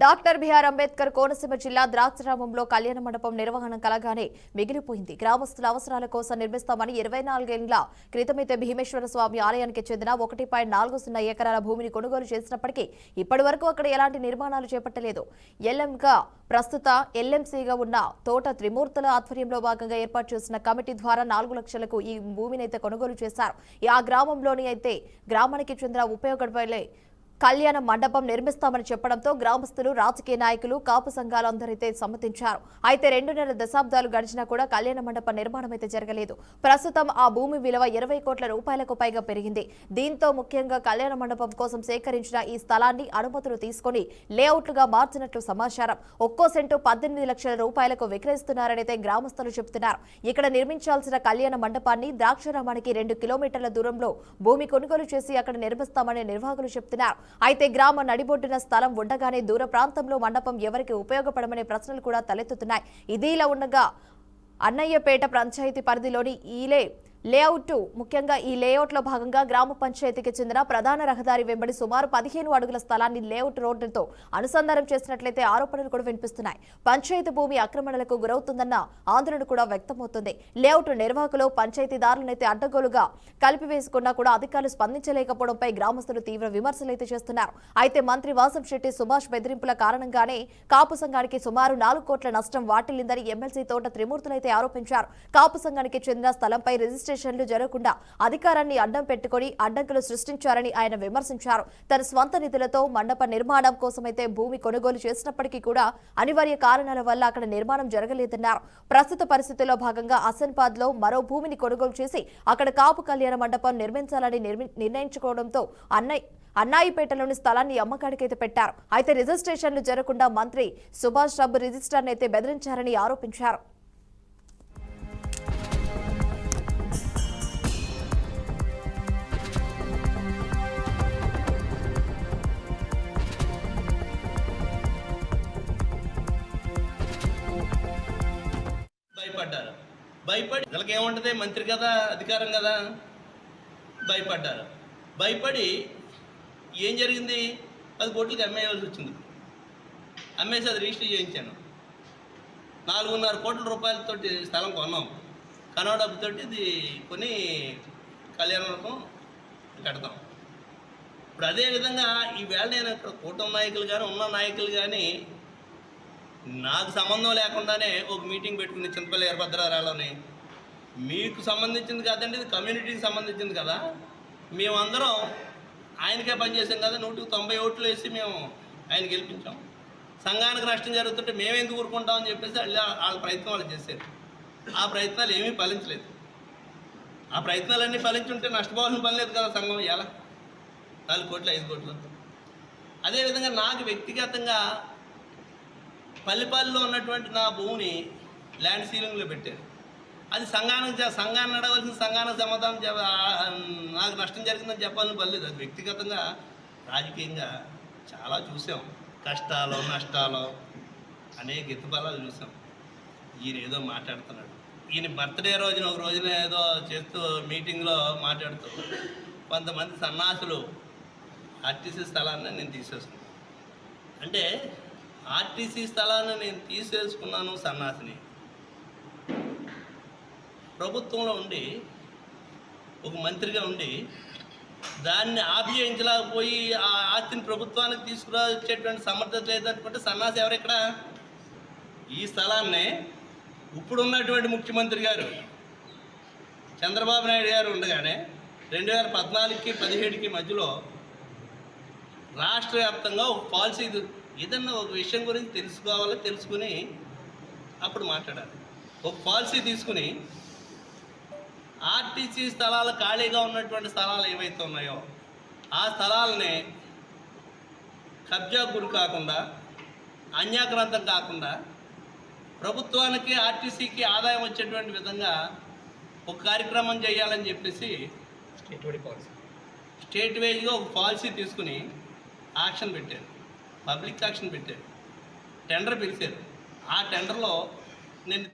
Doctor BR Ambedkar Konaseema జిల్లా ద్రాక్షారామంలో కళ్యాణ మండపం నిర్వహణ కలగానే మిగిలిపోయింది. గ్రామస్తుల అవసరాల కోసం నిర్మిస్తామని 24 ఏళ్ల క్రితమైతే భీమేశ్వర స్వామి ఆలయానికి చెందిన 1.40 ఎకరాల భూమిని కొనుగోలు చేసినప్పటికీ ఇప్పటి వరకు అక్కడ ఎలాంటి నిర్మాణాలు చేపట్టలేదు. ఎల్ఎంగా ప్రస్తుత ఎల్ఎంసీగా ఉన్న తోట త్రిమూర్తుల ఆధ్వర్యంలో భాగంగా ఏర్పాటు చేసిన కమిటీ ద్వారా 4 లక్షలకు ఈ భూమినైతే కొనుగోలు చేశారు. ఆ గ్రామంలోని అయితే గ్రామానికి చెందిన ఉపయోగపడే కళ్యాణ మండపం నిర్మిస్తామని చెప్పడంతో గ్రామస్తులు, రాజకీయ నాయకులు, కాపు సంఘాలందరైతే సమ్మతించారు. అయితే 2.5 దశాబ్దాలు గడిచినా కూడా కళ్యాణ మండప నిర్మాణం అయితే జరగలేదు. ప్రస్తుతం ఆ భూమి విలువ 20 కోట్ల రూపాయలకు పైగా పెరిగింది. దీంతో ముఖ్యంగా కళ్యాణ మండపం కోసం సేకరించిన ఈ స్థలాన్ని అనుమతులు తీసుకుని లేఅవుట్లుగా మార్చినట్లు సమాచారం. ఒక్కో సెంటు 18 లక్షల రూపాయలకు విక్రయిస్తున్నారనైతే గ్రామస్తులు చెబుతున్నారు. ఇక్కడ నిర్మించాల్సిన కళ్యాణ మండపాన్ని ద్రాక్షారామానికి 2 కిలోమీటర్ల దూరంలో భూమి కొనుగోలు చేసి అక్కడ నిర్మిస్తామని నిర్వాహకులు చెబుతున్నారు. అయితే గ్రామ నడిబొడ్డున స్థలం ఉండగానే దూర ప్రాంతంలో మండపం ఎవరికి ఉపయోగపడమనే ప్రశ్నలు కూడా తలెత్తుతున్నాయి. ఇదిలా ఉండగా అన్నయ్యపేట పంచాయతీ పరిధిలోని లేఅవుట్ ముఖ్యంగా ఈ లేఅవుట్లో భాగంగా గ్రామ పంచాయతీకి చెందిన ప్రధాన రహదారి వెంబడి సుమారు 15 అడుగుల స్థలాన్ని లేఅవుట్ రోడ్డుతో అనుసంధానం చేసినట్లయితే ఆరోపణలు కూడా వినిపిస్తున్నాయి. పంచాయతీ భూమి ఆక్రమణలకు గురవుతుందన్న ఆందోళన కూడా వ్యక్తమవుతుంది. లేఅవుట్ నిర్వాహకులు పంచాయతీదారులనైతే అడ్డగోలుగా కలిపివేసుకున్నా కూడా అధికారులు స్పందించలేకపోవడంపై గ్రామస్తులు తీవ్ర విమర్శలైతే చేస్తున్నారు. అయితే మంత్రి వాసంశెట్టి సుభాష్ బెదిరింపుల కారణంగానే కాపు సంఘానికి సుమారు 4 కోట్ల నష్టం వాటిల్లిందని ఎమ్మెల్సీ తోట త్రిమూర్తులైతే ఆరోపించారు. కాపు సంఘానికి చెందిన స్థలంపై రిజిస్ట్రేషన్లు జరగకుండా అధికారాన్ని అడ్డం పెట్టుకుని అడ్డంకులు సృష్టించారని ఆయన విమర్శించారు. తన స్వంత నిధులతో మండప నిర్మాణం కోసమైతే భూమి కొనుగోలు చేసినప్పటికీ కూడా అనివార్య కారణాల వల్ల అక్కడ నిర్మాణం జరగలేదన్నారు. ప్రస్తుత పరిస్థితుల్లో భాగంగా అసన్పాద్ లో మరో భూమిని కొనుగోలు చేసి అక్కడ కాపు కళ్యాణ మండపం నిర్మించాలని నిర్ణయించుకోవడంతో అన్నాయిపేటలోని స్థలాన్ని అమ్మకానికైతే పెట్టారు. అయితే రిజిస్ట్రేషన్లు జరగకుండా మంత్రి సుభాష్ సబ్ రిజిస్ట్రార్ని అయితే బెదిరించారని ఆరోపించారు. భయపడి వీళ్ళకి ఏముంటుంది, మంత్రి కదా, అధికారం కదా, భయపడి ఏం జరిగింది, 10 కోట్లకి అమ్మేయవలసి వచ్చింది. అమ్మేసి అది రిజిస్టర్ చేయించాను. 4.5 కోట్ల రూపాయలతోటి స్థలం కొన్నాం. కనవ డబ్బుతోటి ఇది కొని కళ్యాణం కడతాం. ఇప్పుడు అదేవిధంగా ఈవేళ నేను ఇక్కడ కూటమి నాయకులు కానీ ఉన్న నాయకులు కానీ నాకు సంబంధం లేకుండానే ఒక మీటింగ్ పెట్టుకుని చింతపల్లి వీరభద్రారావులోని, మీకు సంబంధించింది కాదండి, ఇది కమ్యూనిటీకి సంబంధించింది కదా, మేమందరం ఆయనకే పనిచేసాం కదా, 190 ఓట్లు వేసి మేము ఆయన గెలిపించాం. సంఘానికి నష్టం జరుగుతుంటే మేమెందుకు ఊరుకుంటామని చెప్పేసి వాళ్ళ ప్రయత్నం వాళ్ళు చేశారు. ఆ ప్రయత్నాలు ఏమీ ఫలించలేదు. ఆ ప్రయత్నాలన్నీ ఫలించుంటే నష్టపోవాల్సిన పని లేదు కదా సంఘం. ఎలా 4 కోట్లు 5 కోట్లు. అదేవిధంగా నాకు వ్యక్తిగతంగా పల్లిపాలిలో ఉన్నటువంటి నా భూమిని ల్యాండ్ సీలింగ్లో పెట్టారు. అది సంఘాన్ని నడవలసిన సంఘానికి సమాధానం నాకు నష్టం జరిగిందని చెప్పాలని పర్లేదు. అది వ్యక్తిగతంగా రాజకీయంగా చాలా చూసాం. కష్టాలు నష్టాలు అనేక ఎత్తుపల్లాలు చూసాం. ఈయన ఏదో మాట్లాడుతున్నాడు. ఈయన బర్త్డే రోజున ఒక రోజున ఏదో చేస్తూ మీటింగ్లో మాట్లాడుతూ కొంతమంది సన్నాసులు ఆర్టీసీ స్థలాన్ని నేను తీసేసుకున్నాను అంటే, ఆర్టీసీ స్థలాన్ని నేను తీసేసుకున్నాను సన్నాసిని. ప్రభుత్వంలో ఉండి ఒక మంత్రిగా ఉండి దాన్ని ఆభియించలేకపోయి ఆ ఆస్తిని ప్రభుత్వానికి తీసుకురాచేటువంటి సమర్థత లేదనుకుంటే సన్నాసి ఎవరెక్కడ? ఈ స్థలాన్ని ఇప్పుడున్నటువంటి ముఖ్యమంత్రి గారు చంద్రబాబు నాయుడు గారు ఉండగానే 2014కి 2017కి మధ్యలో రాష్ట్ర వ్యాప్తంగా ఒక పాలసీ, ఏదన్నా ఒక విషయం గురించి తెలుసుకుని అప్పుడు మాట్లాడాలి. ఒక పాలసీ తీసుకుని ఆర్టీసీ స్థలాలు ఖాళీగా ఉన్నటువంటి స్థలాలు ఏవైతే ఉన్నాయో ఆ స్థలాలని కబ్జా గురి కాకుండా, అన్యాక్రాంతం కాకుండా, ప్రభుత్వానికి ఆర్టీసీకి ఆదాయం వచ్చేటువంటి విధంగా ఒక కార్యక్రమం చేయాలని చెప్పేసి స్టేట్ వైజ్గా ఒక పాలసీ తీసుకుని యాక్షన్ పెట్టారు. పబ్లిక్ యాక్షన్ పెట్టారు. టెండర్ పిలిచారు. ఆ టెండర్లో నేను